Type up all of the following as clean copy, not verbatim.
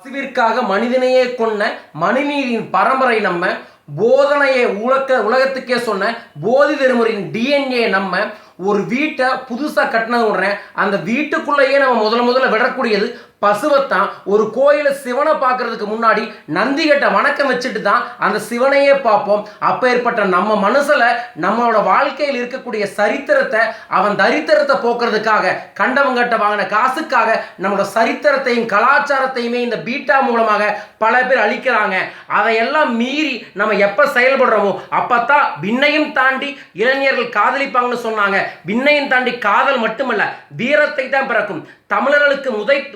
பசுவிற்காக மனிதனையே கொன்ன மனுநீதியின் பரம்பரை நம்ம போதனையை உலகத்துக்கே சொன்ன போதி தருமரின் டிஎன்ஏ நம்ம ஒரு வீட்டை புதுசாக கட்டினது விடுறேன் அந்த வீட்டுக்குள்ளேயே நம்ம முதல்ல விடக்கூடியது பசுவைத்தான். ஒரு கோயில சிவனை பார்க்கறதுக்கு முன்னாடி நந்திகிட்ட வணக்கம் வச்சுட்டு தான் அந்த சிவனையே பார்ப்போம். அப்பேற்பட்ட நம்ம மனசுல நம்மளோட வாழ்க்கையில் இருக்கக்கூடிய சரித்திரத்தை அவன் தரித்திரத்தை போக்குறதுக்காக கண்டவங்கிட்ட வாங்கின காசுக்காக நம்மளோட சரித்திரத்தையும் கலாச்சாரத்தையுமே இந்த பீட்டா மூலமாக பல பேர் அழிக்கிறாங்க. அதையெல்லாம் மீறி நம்ம எப்ப செயல்படுறோமோ அப்பத்தான் விண்ணையும் தாண்டி இளைஞர்கள் காதலிப்பாங்கன்னு சொன்னாங்க. விண்ணையும் தாண்டி காதல் மட்டுமல்ல வீரத்தை தான் பிறக்கும். தமிழர்களுக்கு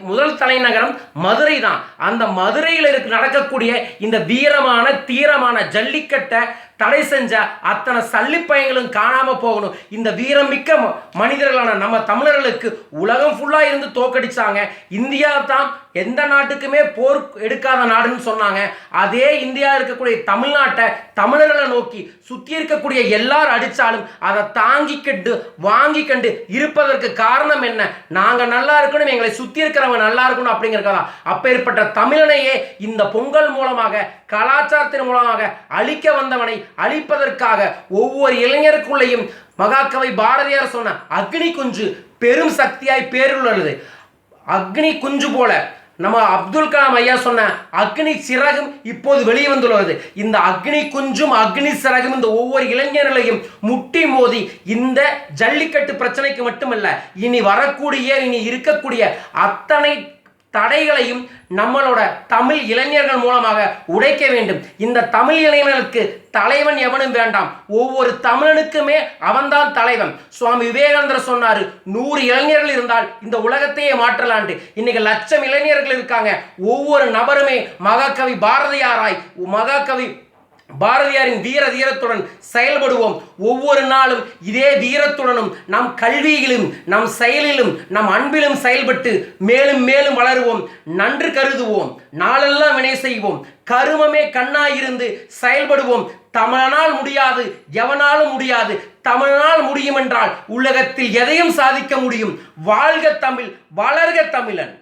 முதல் தலைநகரம் மதுரை தான். அந்த மதுரையில் நடக்கக்கூடிய இந்த வீரமான தீரமான ஜல்லிக்கட்டை தடை செஞ்ச அத்தனை சல்லிப்பயங்களும் காணாம போகணும். இந்த வீரமிக்க மனிதர்களான நம்ம தமிழர்களுக்கு உலகம் ஃபுல்லா இருந்து தோக்கடிச்சாங்க. இந்தியா தான் எந்த நாட்டுக்குமே போர் எடுக்காத நாடுன்னு சொன்னாங்க. அதே இந்தியா இருக்கக்கூடிய தமிழ்நாட்டை தமிழர்களை நோக்கி சுத்தி இருக்கக்கூடிய எல்லாரும் அடிச்சாலும் அதை தாங்கிக்கிட்டு வாங்கிக்கண்டு இருப்பதற்கு காரணம் என்ன? நாங்க நல்லா இருக்கணும், எங்களை சுத்தி இருக்கிறவங்க நல்லா இருக்கணும் அப்படிங்கிறதா. அப்பேற்பட்ட தமிழனையே இந்த பொங்கல் மூலமாக கலாச்சாரத்தின் மூலமாக அழிக்க வந்தவனை அழிப்பதற்காக ஒவ்வொரு இளைஞருக்குள்ளேயும் மகாகவி பாரதியார் சொன்ன அக்னி குஞ்சு பெரும் சக்தியாய் பேருள்ளது. அக்னி குஞ்சு போல நம்ம அப்துல் கலாம் ஐயா சொன்ன அக்னி சிறகும் இப்போது வெளியே வந்துள்ளது. இந்த அக்னி குஞ்சும் அக்னி சிறகும் இந்த ஒவ்வொரு இளைஞர்களையும் முட்டி மோதி இந்த ஜல்லிக்கட்டு பிரச்சனைக்கு மட்டுமல்ல இனி இருக்கக்கூடிய அத்தனை தடைகளையும் நம்மளோட தமிழ் இளைஞர்கள் மூலமாக உடைக்க வேண்டும். இந்த தமிழ் இளைஞர்களுக்கு தலைவன் எவனும் வேண்டாம், ஒவ்வொரு தமிழனுக்குமே அவன்தான் தலைவன். சுவாமி விவேகானந்தர் சொன்னாரு 100 இளைஞர்கள் இருந்தால் இந்த உலகத்தையே மாற்றலாண்டு. இன்னைக்கு 1,00,000 இளைஞர்கள் இருக்காங்க. ஒவ்வொரு நபருமே மகாகவி பாரதியாரின் தீரத்துடன் செயல்படுவோம். ஒவ்வொரு நாளும் இதே வீரத்துடனும் நம் கல்வியிலும் நம் செயலிலும் நம் அன்பிலும் செயல்பட்டு மேலும் மேலும் வளருவோம். நன்று கருதுவோம், நாளெல்லாம் வினை செய்வோம், கருமமே கண்ணாயிருந்து செயல்படுவோம். தமிழனால் முடியாது, எவனாலும் முடியாது. தமிழனால் முடியும் என்றால் உலகத்தில் எதையும் சாதிக்க முடியும். வாழ்க தமிழ், வளர்க தமிழன்.